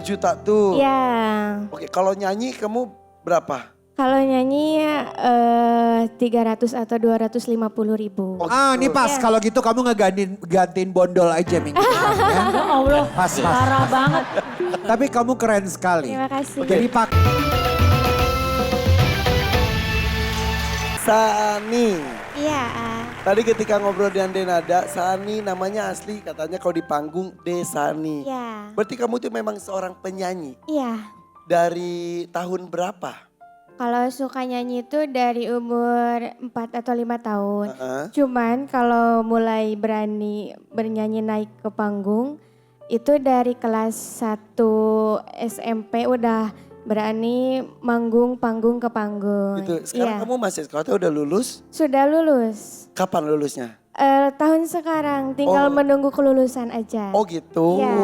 Juta tuh. Iya. Oke, kalau nyanyi kamu berapa? Kalau nyanyi 300 atau 250.000. Oh, Ini pas Iya. kalau gitu kamu gantiin bondol aja minggu depan ya. Ya Allah, Pas. parah banget. Tapi kamu keren sekali. Terima kasih. Jadi Pak, Saani. Iya. Tadi ketika ngobrol dengan Denada, Saani namanya asli katanya kalau di panggung Desani. Iya. Berarti kamu tuh memang seorang penyanyi. Iya. Dari tahun berapa? Kalau suka nyanyi itu dari umur 4 atau 5 tahun. Heeh. Cuman kalau mulai berani bernyanyi naik ke panggung itu dari kelas 1 SMP udah berani manggung panggung ke panggung. Gitu. Sekarang Iya. kamu masih sekolah atau udah lulus? Sudah lulus. Kapan lulusnya? Tahun sekarang tinggal Oh. menunggu kelulusan aja. Oh gitu. Iya.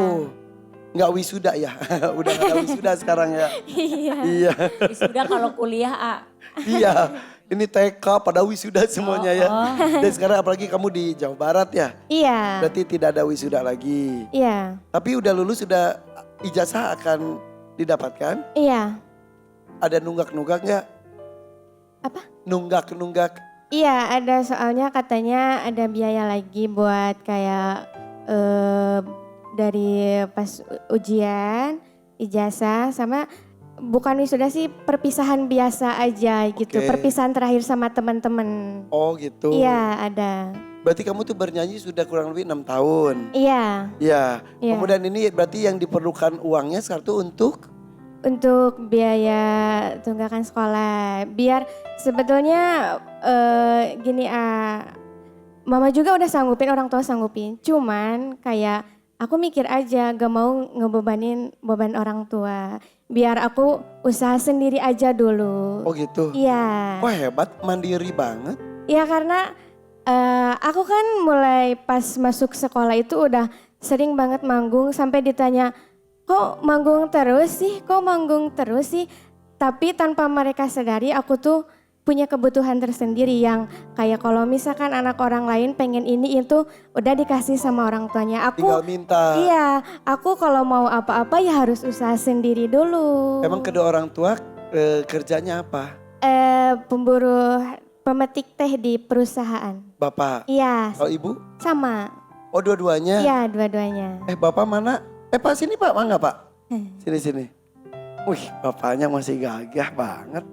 Nggak wisuda ya? Udah nggak ada wisuda sekarang ya? Iya. Iya. Sudah kalau kuliah, Iya. Ini TK pada wisuda semuanya ya. Dan sekarang apalagi kamu di Jawa Barat ya? Iya. Berarti tidak ada wisuda lagi. Iya. Tapi udah lulus, sudah ijazah akan didapatkan? Iya. Ada nunggak-nunggak nggak? Apa? Nunggak-nunggak. Iya, ada soalnya katanya ada biaya lagi buat kayak dari pas ujian, ijazah sama bukan wisuda sih perpisahan biasa aja gitu. Oke. Perpisahan terakhir sama teman-teman. Oh gitu. Iya, ada. Berarti kamu tuh bernyanyi sudah kurang lebih 6 tahun. Iya, Iya. Iya. Kemudian ini berarti yang diperlukan uangnya sekarang tuh untuk? untuk biaya tunggakan sekolah. Biar sebetulnya gini mama juga udah sanggupin, orang tua sanggupin. Cuman kayak aku mikir aja gak mau ngebebanin beban orang tua. Biar aku usaha sendiri aja dulu. Oh gitu. Iya. Wah hebat, mandiri banget. Iya karena aku kan mulai pas masuk sekolah itu udah sering banget manggung sampai ditanya, kok manggung terus sih, kok manggung terus sih. Tapi tanpa mereka sadari aku tuh punya kebutuhan tersendiri yang kayak kalau misalkan anak orang lain pengen ini itu udah dikasih sama orang tuanya. Tinggal minta. Iya, aku kalau mau apa-apa ya harus usaha sendiri dulu. Emang kedua orang tua kerjanya apa? Pemburu pemetik teh di perusahaan. Bapak. Iya, Kalau ibu? sama. Oh dua-duanya? Iya, dua-duanya. Bapak mana? Pak sini Pak, mangga Pak. Sini. Wih bapaknya masih gagah banget.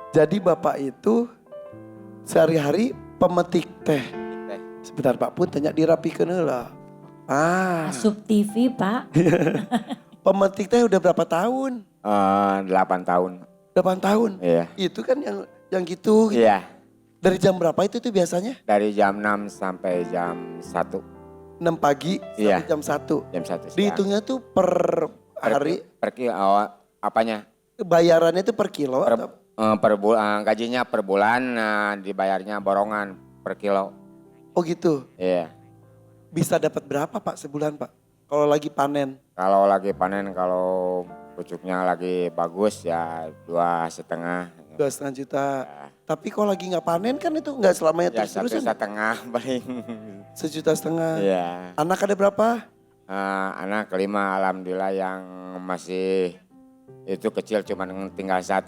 Jadi bapak itu sehari-hari pemetik teh. Sebentar Pak pun tanya dirapikan lah. Asup TV Pak. Pemetik teh udah berapa tahun? 8 tahun. 8 tahun? Iya. Itu kan yang gitu. Iya. Dari jam berapa itu tuh biasanya? Dari jam 6 sampai jam 1. 6 pagi sampai Iya. jam 1. Jam 1 siang. Dihitungnya tuh per hari, Apanya? bayarannya tuh per kilo Per, atau? gajinya per bulan, dibayarnya borongan per kilo. Oh gitu. Iya. Bisa dapat berapa Pak sebulan Pak? Kalau lagi panen? Kalau lagi panen, kalau pucuknya lagi bagus ya 2,5. 2,5 juta. Tapi kalau lagi nggak panen kan itu nggak selamanya Ya terus-terusan. 1,5 paling. 1,5 juta. Iya. Anak ada berapa? Anak kelima alhamdulillah yang masih itu kecil cuma tinggal 1.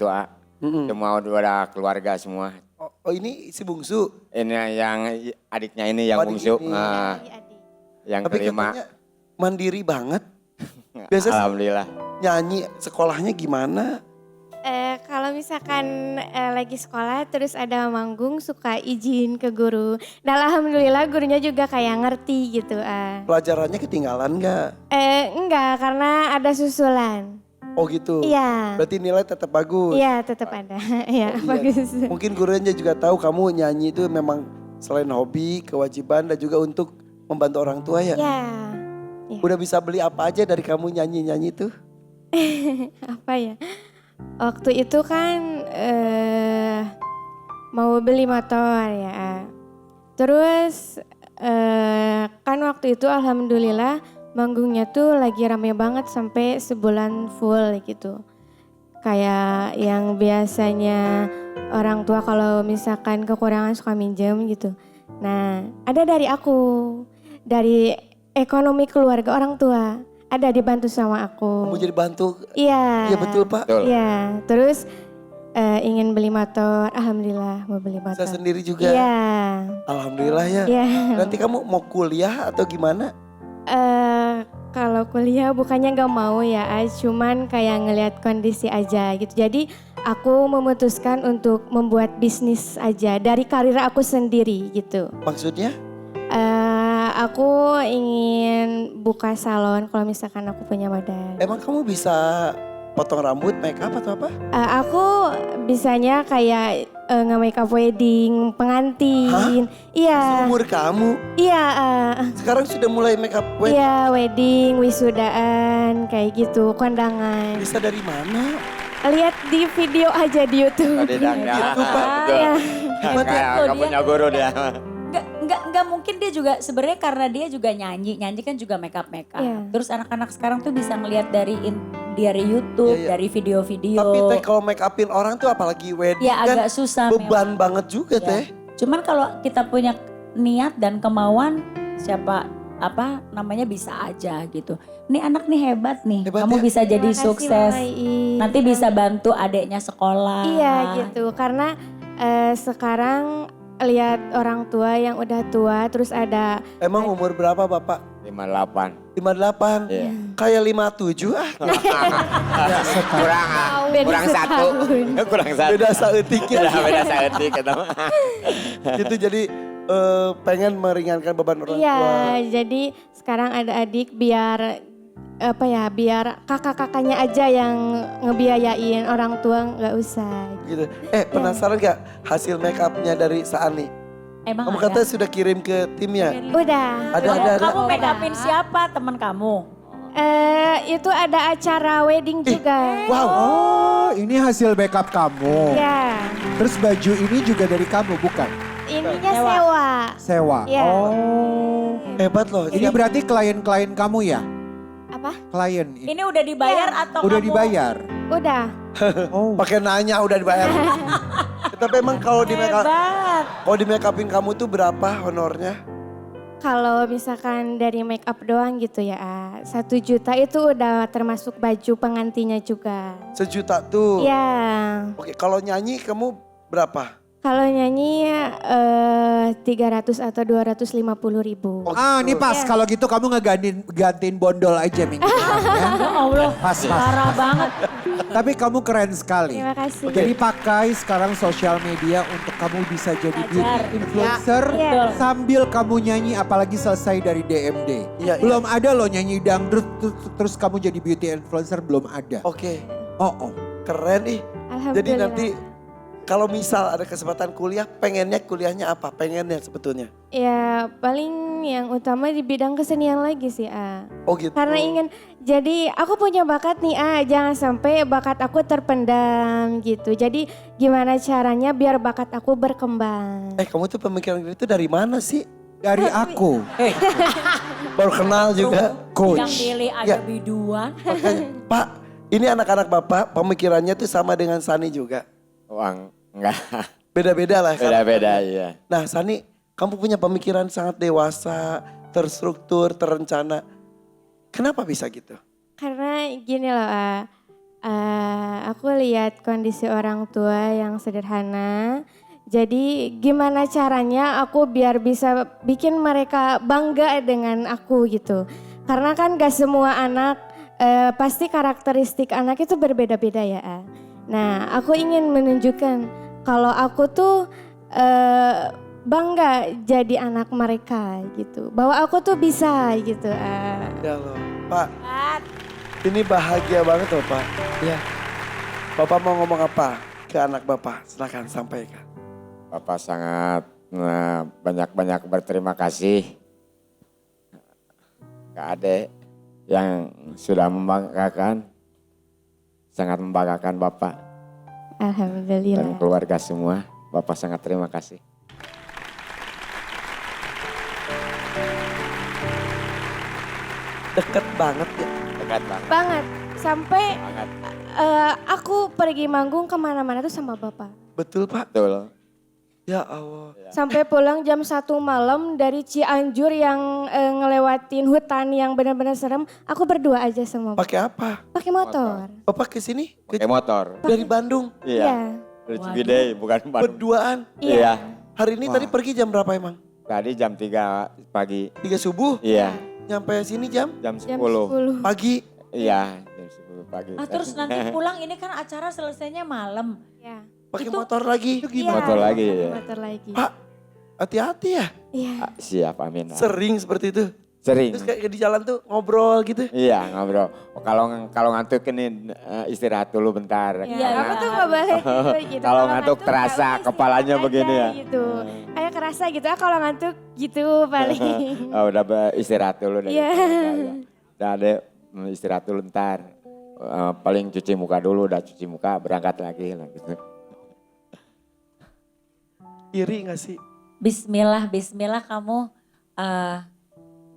Semua udah keluarga semua. Oh ini si bungsu. Ini yang adiknya ini yang Oh, adik bungsu. ini. Yang Tapi kelima. katanya mandiri banget. Biasa Alhamdulillah. nyanyi sekolahnya gimana? Kalau misalkan lagi sekolah terus ada manggung suka izin ke guru. Dan alhamdulillah gurunya juga kayak ngerti gitu. Pelajarannya ketinggalan nggak? Enggak, karena ada susulan. Oh gitu. Iya. Berarti nilai tetap bagus. Iya, tetap ada. Iya, Oh, iya. bagus. Mungkin gurunya juga tahu kamu nyanyi itu memang selain hobi, kewajiban dan juga untuk membantu orang tua ya. Iya. Udah bisa beli apa aja dari kamu nyanyi-nyanyi tuh? Apa ya? Waktu itu kan mau beli motor ya. Terus kan waktu itu alhamdulillah manggungnya tuh lagi rame banget sampai sebulan full gitu. Kayak yang biasanya orang tua kalau misalkan kekurangan suka minjem gitu. Nah ada dari aku. Dari ekonomi keluarga orang tua. Ada dibantu sama aku. Kamu jadi bantu. Iya. Iya betul Pak. Betul. Iya, terus ingin beli motor, alhamdulillah mau beli motor. Saya sendiri juga. Iya. Alhamdulillah ya. Iya. Nanti kamu mau kuliah atau gimana? Kalau kuliah bukannya gak mau ya, cuman kayak ngelihat kondisi aja gitu. Jadi aku memutuskan untuk membuat bisnis aja dari karir aku sendiri gitu. Maksudnya? Aku ingin buka salon kalau misalkan aku punya modal. Emang kamu bisa potong rambut, make up atau apa? Aku bisanya kayak nge-makeup wedding, pengantin. Iya. Umur kamu Iya, sekarang sudah mulai make up wedding. iya wedding, wisudaan, kayak gitu, kondangan. Bisa dari mana? Lihat di video aja di YouTube. Tadi dangdang. Gitu, Pak. Betul. Iya. Hebat ya. Kayak nggak punya guru dia. Nggak mungkin dia juga sebenarnya karena dia juga nyanyi kan juga make up. Iya. Terus anak-anak sekarang tuh bisa ngelihat dari YouTube, Iya, iya. dari video-video. Tapi teh kalau make upin orang tuh apalagi wedding Ya kan agak susah beban memang. banget juga Ya. teh. Cuman kalau kita punya niat dan kemauan, bisa aja gitu. Ini anak nih hebat nih, Hebat kamu ya? bisa jadi Terima kasih, sukses. Mama Ii. Nanti bisa bantu adeknya sekolah. Iya gitu, karena sekarang lihat orang tua yang udah tua, terus ada Emang umur berapa Bapak? 58. 58. Iya. Kayak 57 ah. Kurang Beda kurang satu. setahun. Kurang satu. Beda seetik ya. Beda seetik kata mah. Gitu jadi pengen meringankan beban orang tua. Iya, jadi sekarang ada adik biar biar kakak-kakaknya aja yang ngebiayain, orang tua nggak usah. Gitu. Penasaran gak hasil make upnya dari Saani? Emang Kamu ada? katanya sudah kirim ke timnya. Udah. Ada. Kamu make upin siapa teman kamu? Itu ada acara wedding juga. Wow. Oh, ini hasil backup kamu. Ya, Terus baju ini juga dari kamu, bukan? ininya Sewa. sewa. Sewa. Iya. Oh. Hebat loh. Ini berarti klien-klien kamu ya? Apa? Klien ini. Ini udah dibayar atau Udah kamu? dibayar? Udah. Oh. Pakai nanya udah dibayar. Tapi emang kalau di make up, Hebat. kalau di make upin kamu tuh berapa honornya? Kalau misalkan dari make up doang gitu ya, 1 juta itu udah termasuk baju pengantinnya juga. 1 juta tuh. Iya. Oke, kalau nyanyi kamu berapa? Kalau nyanyi 300 atau 250.000. Oh, Ini pas. Iya. Kalau gitu kamu gantiin bondol aja minggu depan ya. Ya Allah, Pas. parah banget. Tapi kamu keren sekali. Terima kasih. Jadi pakai sekarang sosial media untuk kamu bisa jadi beauty Belajar. influencer Iya. sambil kamu nyanyi apalagi selesai dari DMD. Iya, iya. Belum ada loh nyanyi dangdut terus kamu jadi beauty influencer, belum ada. Oke, Oh. keren nih. Alhamdulillah. Jadi nanti kalau misal ada kesempatan kuliah, pengennya kuliahnya apa? Pengennya sebetulnya? Ya paling yang utama di bidang kesenian lagi sih, Oh gitu. Karena ingin, jadi aku punya bakat nih, jangan sampai bakat aku terpendam gitu. Jadi gimana caranya biar bakat aku berkembang. Kamu tuh pemikiran itu dari mana sih? Dari aku, Baru kenal juga. Yang coach. pilih ada Ya. biduan. Makanya, Pak, ini anak-anak Bapak pemikirannya tuh sama dengan Sani juga. Uang enggak. Beda-beda lah. kan? Beda-beda ya. Nah Sani, kamu punya pemikiran sangat dewasa, terstruktur, terencana. Kenapa bisa gitu? Karena gini loh, aku lihat kondisi orang tua yang sederhana. Jadi gimana caranya aku biar bisa bikin mereka bangga dengan aku gitu. Karena kan gak semua anak, pasti karakteristik anak itu berbeda-beda ya. Nah aku ingin menunjukkan kalau aku tuh bangga jadi anak mereka gitu. Bahwa aku tuh bisa gitu. Ya loh, Pak. Ini bahagia banget loh Pak. Ya. Bapak mau ngomong apa ke anak Bapak? Silakan sampaikan. Bapak sangat banyak-banyak berterima kasih ke adik yang sudah membanggakan, sangat membanggakan Bapak dan Alhamdulillah. keluarga semua. Bapak sangat terima kasih. Deket banget ya. Dekat banget. Banget. Sampai Banget. aku pergi manggung kemana-mana tuh sama bapak. Betul Pak. Betul. Ya Allah. Sampai pulang jam 1 malam dari Cianjur yang ngelewatin hutan yang benar-benar serem. Aku berdua aja sama Bapak. Pakai apa? Pakai motor. Bapak ke sini? Pakai motor. Dari Bandung. Iya. Dari Ciwidey, bukan Bandung. Berduaan. Iya. Hari ini tadi pergi jam berapa emang? Tadi jam 3 pagi. 3 subuh? Iya. Nyampe sini jam? Jam Jam 10. 10. Pagi. Iya, jam 10 pagi. Ah terus nanti pulang ini kan acara selesainya malam. Iya. Pakai Itu- motor lagi. Iya, Motor lagi, pakai ya. Motor lagi. Pak, hati-hati ya. Iya. Ah, siap, amin. Sering seperti itu. Sering. Terus kayak di jalan tuh ngobrol gitu. Iya, ngobrol. Kalau ngantuk ini istirahat dulu bentar. Iya, Karena- Aku tuh gak boleh gitu. Kalau ngantuk ya terasa udah kepalanya istirahat begini aja ya. Gitu. Kayak kerasa gitu kalau ngantuk gitu paling. Oh, udah istirahat dulu deh. Iya. Udah deh, istirahat dulu ntar. Paling cuci muka dulu, udah cuci muka berangkat lagi lah gitu. Iri gak sih? Bismillah, bismillah kamu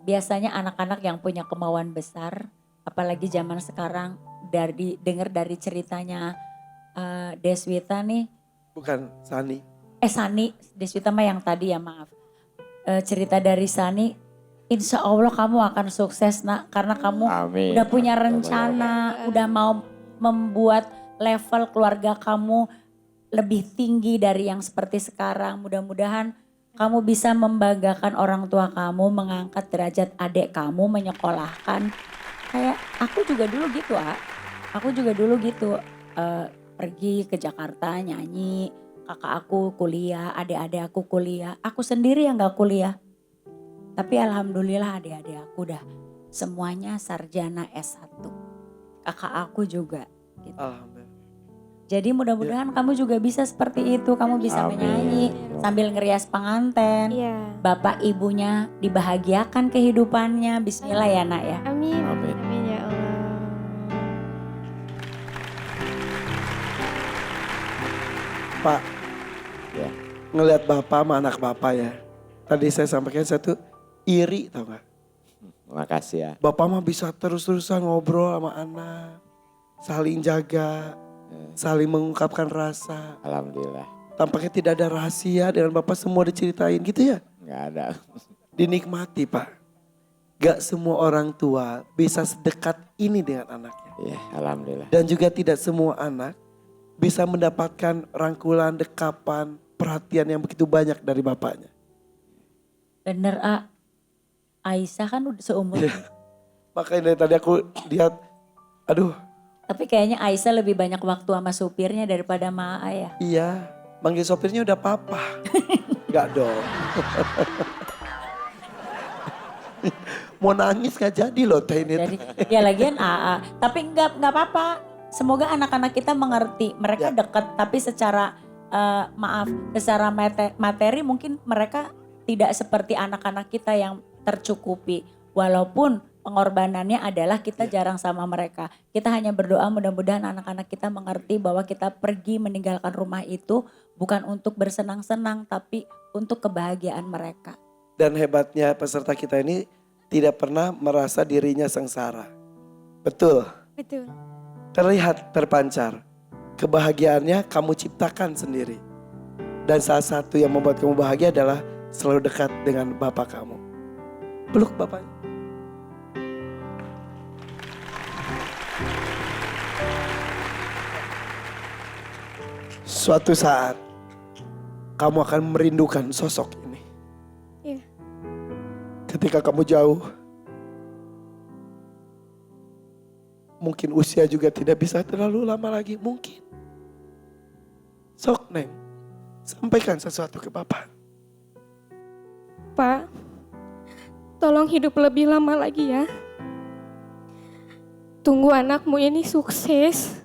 biasanya anak-anak yang punya kemauan besar, apalagi zaman sekarang dengar dari ceritanya Deswita nih, Bukan Sani. Sani, Deswita mah yang tadi ya maaf. Cerita dari Sani, insya Allah kamu akan sukses nak, karena kamu Amin. udah punya rencana, udah mau membuat level keluarga kamu lebih tinggi dari yang seperti sekarang. Mudah-mudahan kamu bisa membanggakan orang tua kamu, mengangkat derajat adik kamu, menyekolahkan. Kayak aku juga dulu gitu, Aku juga dulu gitu, pergi ke Jakarta nyanyi, kakak aku kuliah, adik-adik aku kuliah. Aku sendiri yang gak kuliah. Tapi alhamdulillah adik-adik aku udah semuanya sarjana S1. Kakak aku juga. Gitu. Alhamdulillah. Jadi mudah-mudahan kamu juga bisa seperti itu. Kamu bisa Amin. menyanyi sambil ngerias pengantin. Iya. Bapak ibunya dibahagiakan kehidupannya. Bismillah ya nak ya. Amin. Amin. Amin ya Allah. Pak, Ya. ngelihat bapak sama anak bapak ya. Tadi saya sampaikan satu iri tau gak? Makasih ya. Bapak mah bisa terus-terusan ngobrol sama anak. Saling jaga, saling mengungkapkan rasa. Alhamdulillah. Tampaknya tidak ada rahasia dengan bapak semua diceritain gitu ya. Nggak ada. Dinikmati Pak. Gak semua orang tua bisa sedekat ini dengan anaknya. Iya, alhamdulillah. Dan juga tidak semua anak bisa mendapatkan rangkulan, dekapan, perhatian yang begitu banyak dari bapaknya. Bener Aisyah kan udah seumur. Makanya dari tadi aku lihat, aduh Tapi kayaknya Aisyah lebih banyak waktu sama supirnya daripada sama ya. iya, manggil sopirnya udah papa. Gak dong. Mau nangis gak jadi loh teh ini. Jadi ya lagian tapi nggak apa-apa. Semoga anak-anak kita mengerti. Mereka Ya. dekat tapi secara secara materi mungkin mereka tidak seperti anak-anak kita yang tercukupi. Walaupun pengorbanannya adalah kita jarang sama mereka. Kita hanya berdoa mudah-mudahan anak-anak kita mengerti bahwa kita pergi meninggalkan rumah itu bukan untuk bersenang-senang tapi untuk kebahagiaan mereka. Dan hebatnya peserta kita ini tidak pernah merasa dirinya sengsara. Betul, Betul. terlihat terpancar. Kebahagiaannya kamu ciptakan sendiri. Dan salah satu yang membuat kamu bahagia adalah selalu dekat dengan bapak kamu. Peluk bapaknya. Suatu saat kamu akan merindukan sosok ini. Iya. Ketika kamu jauh, mungkin usia juga tidak bisa terlalu lama lagi, mungkin. Sok Neng, sampaikan sesuatu ke Bapak. Pak, tolong hidup lebih lama lagi ya. Tunggu anakmu ini sukses.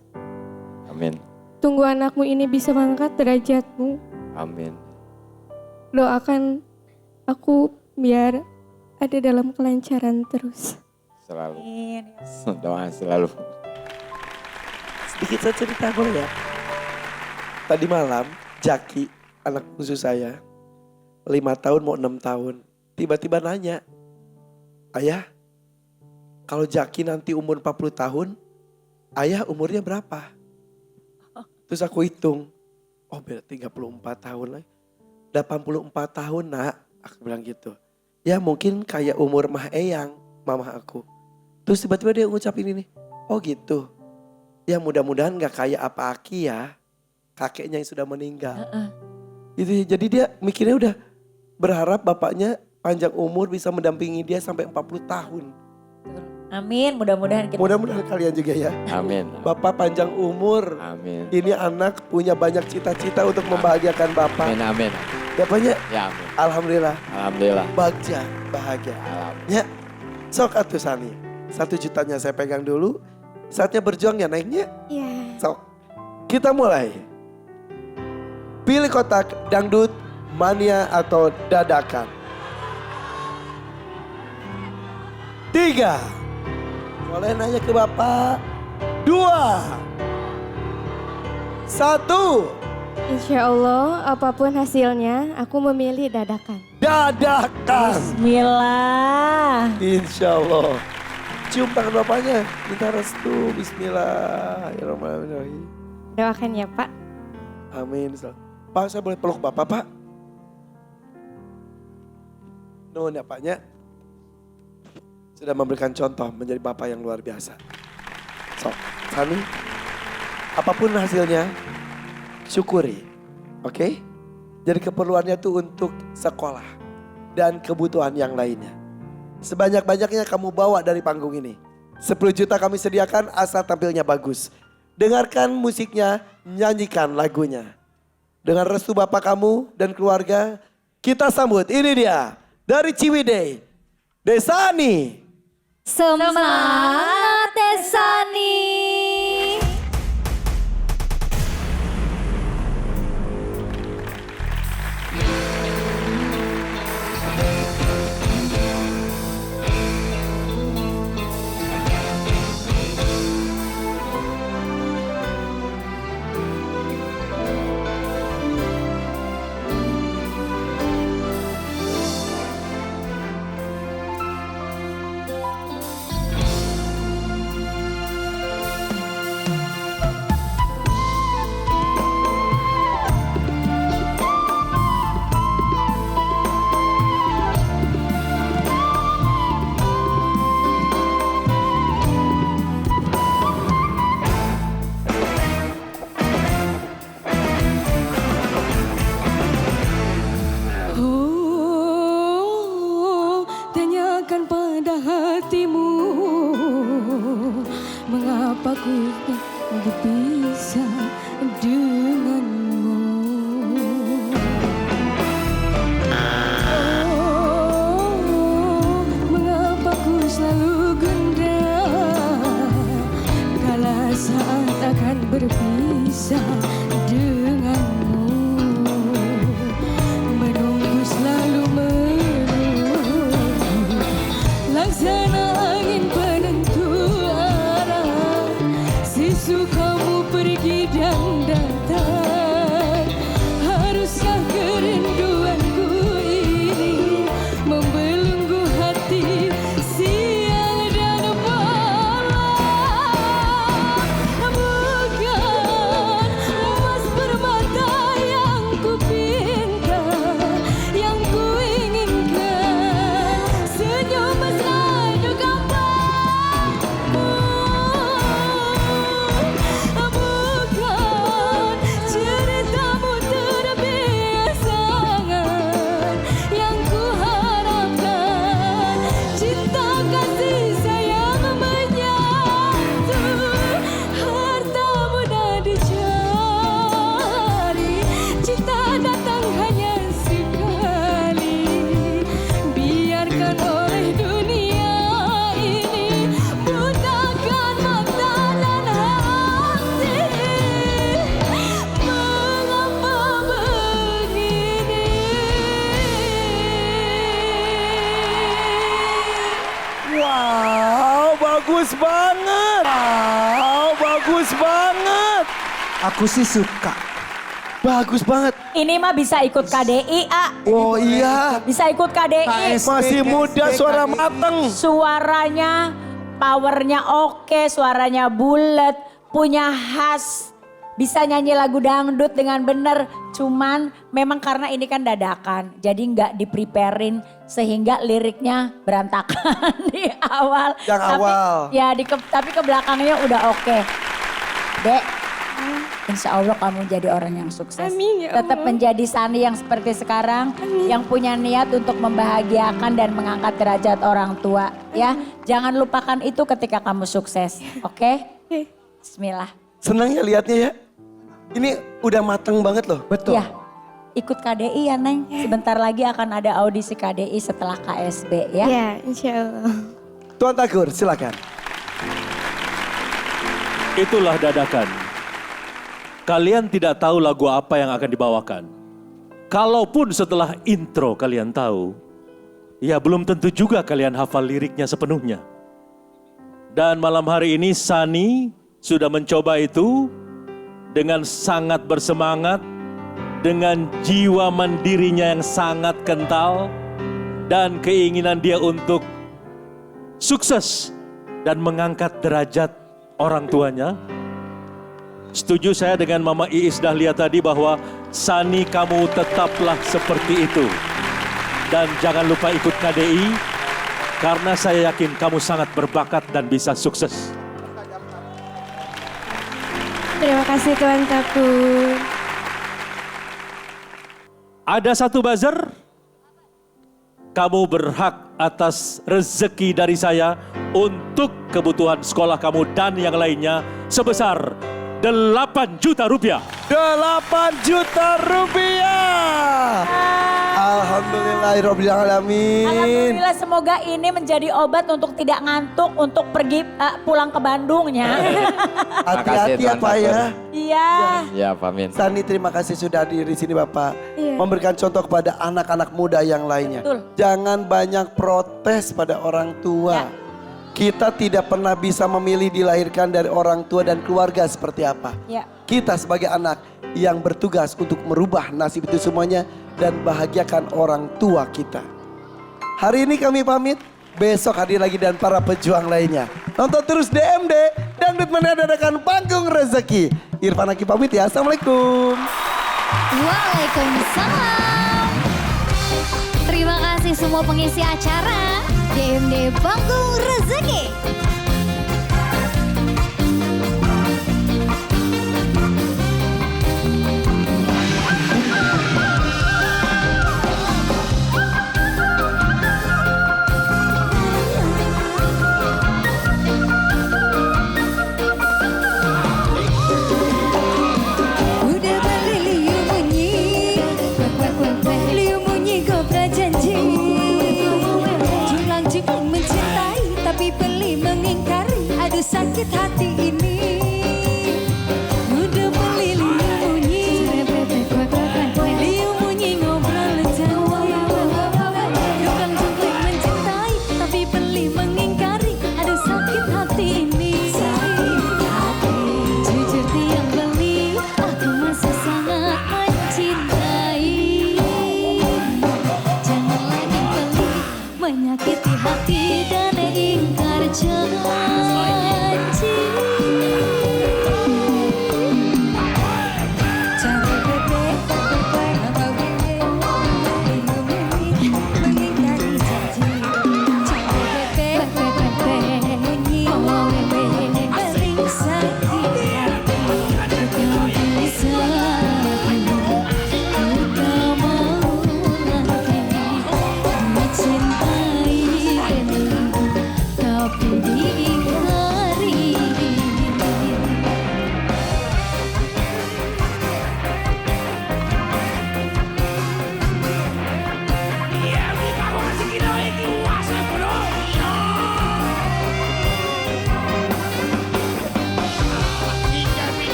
Amin. Tunggu anakmu ini bisa mengangkat derajatmu. Amin. Doakan aku biar ada dalam kelancaran terus. Selalu. Amin. Doa selalu. Sedikit saya cerita boleh ya? Tadi malam, Jaki, anak khusus saya, 5 tahun mau 6 tahun, tiba-tiba nanya, Ayah, kalau Jaki nanti umur 40 tahun, ayah umurnya berapa? Terus aku hitung, oh beda 34 tahun lagi. 84 tahun nak, aku bilang gitu. Ya mungkin kayak umur Mah Eyang, mama aku. Terus tiba-tiba dia ngucapin ini, oh gitu. Ya mudah-mudahan gak kayak apa Aki ya, kakeknya yang sudah meninggal. Gitu, jadi dia mikirnya udah berharap bapaknya panjang umur bisa mendampingi dia sampai 40 tahun. Amin, mudah-mudahan kita. Mudah-mudahan kalian juga ya. Amin. Bapak panjang umur. Amin. Ini anak punya banyak cita-cita untuk membahagiakan Bapak. Amin, amin. Bapaknya Ya amin. alhamdulillah Alhamdulillah. bagja, bahagia. Alhamdulillah. Ya, sok atuh Sani. 1 jutanya saya pegang dulu. Saatnya berjuang ya naiknya. Iya. Sok. Kita mulai. Pilih kotak dangdut, mania atau dadakan. 3. Boleh nanya ke Bapak. 2. 1. Insya Allah apapun hasilnya aku memilih dadakan. Dadakan. Bismillah. Insya Allah. Cium tangan bapaknya. Minta restu. Bismillahirrahmanirrahim. Doakan ya Pak. Amin. Pak saya boleh peluk bapak Pak? Nuhun ya Paknya. Sudah memberikan contoh menjadi bapak yang luar biasa. So, Sani, apapun hasilnya, syukuri. Oke? Jadi keperluannya itu untuk sekolah dan kebutuhan yang lainnya. Sebanyak-banyaknya kamu bawa dari panggung ini. 10 juta kami sediakan asal tampilnya bagus. Dengarkan musiknya, nyanyikan lagunya. Dengan restu bapak kamu dan keluarga, kita sambut. Ini dia, dari Ciwidey, Desani. Semangat Desani. Tanyakan pada hatimu, mengapa ku berpisah denganmu. Oh, mengapa ku selalu gundah kala saat akan berpisah denganmu. Menunggu selalu laksana angin penentu arah, sisu kamu pergi dan datang. Haruskah kerinduanku ini membelenggu hati siang dan malam? Bukan emas permata yang ku pinta, yang ku inginkan, senyum mesra juga padamu. Bukan ceritamu terbiasangan yang ku harapkan, cinta kasih sayang menyatu. Harta mudah dicari, cinta datang hanya sekali. Biarkan oleh dunia ini butakan mata dan hati. Mengapa begini? Wow, bagus banget. Wow, bagus banget. Aku sih suka. Bagus banget. Ini mah bisa ikut KDI, A. Oh iya, Bisa ikut KDI. masih muda, suara mateng. Suaranya, powernya oke, suaranya bulat, punya khas bisa nyanyi lagu dangdut dengan benar. Cuman memang karena ini kan dadakan. Jadi nggak di-preparein sehingga liriknya berantakan di awal. Yang awal. Ya tapi ke belakangnya udah oke. Dek, insya Allah kamu jadi orang yang sukses. Amin, ya Tetap Allah. menjadi Sani yang seperti sekarang. Yang punya niat untuk membahagiakan dan mengangkat derajat orang tua. Ya, jangan lupakan itu ketika kamu sukses. Oke? Bismillah. Senang ya liatnya ya. Ini udah mateng banget loh. Betul. Ya, ikut KDI ya Neng. Sebentar lagi akan ada audisi KDI setelah KSB ya. Ya, insya Allah. Tuan Tagor silakan. Itulah dadakan. Kalian tidak tahu lagu apa yang akan dibawakan. Kalaupun setelah intro kalian tahu, ya belum tentu juga kalian hafal liriknya sepenuhnya. Dan malam hari ini Sani sudah mencoba itu dengan sangat bersemangat, dengan jiwa mandirinya yang sangat kental, dan keinginan dia untuk sukses dan mengangkat derajat orang tuanya. Setuju saya dengan Mama Iis Dahlia tadi bahwa Sani kamu tetaplah seperti itu. Dan jangan lupa ikut KDI karena saya yakin kamu sangat berbakat dan bisa sukses. Terima kasih Tuan Tagor. Ada satu buzzer. Kamu berhak atas rezeki dari saya untuk kebutuhan sekolah kamu dan yang lainnya sebesar 8 juta rupiah. 8 juta rupiah. Alhamdulillahirrahmanirrahim. Alhamdulillah semoga ini menjadi obat untuk tidak ngantuk untuk pergi pulang ke Bandungnya. Hati-hati ya Tuan Pak ya. Iya. Ya, Pamin. Sani terima kasih sudah hadir di sini Bapak. Iya. Memberikan contoh kepada anak-anak muda yang lainnya. Betul. Jangan banyak protes pada orang tua. Ya. Kita tidak pernah bisa memilih dilahirkan dari orang tua dan keluarga seperti apa. Ya. Kita sebagai anak yang bertugas untuk merubah nasib itu semuanya dan bahagiakan orang tua kita. Hari ini kami pamit, besok hadir lagi dan para pejuang lainnya. Nonton terus DMD, Dangdut Menadadakan Panggung Rezeki. Irfan Hakim pamit ya, Assalamualaikum. Waalaikumsalam. Terima kasih semua pengisi acara DMD Panggung Rezeki. Udah beli liu bunyi, liu bunyi kau prajanji. Jumlang-jumlang mencintai tapi beli mengingkari. Aduh sakit hati ini. Udah beli liu bunyi, liu bunyi ngobrol janji. Jumlang-jumlang mencintai tapi beli mengingkari. Aduh sakit hati ini. Jujur tiang beli, aku masih sangat mencintai. Jangan lagi beli, menyakiti hati dan ingkar janji.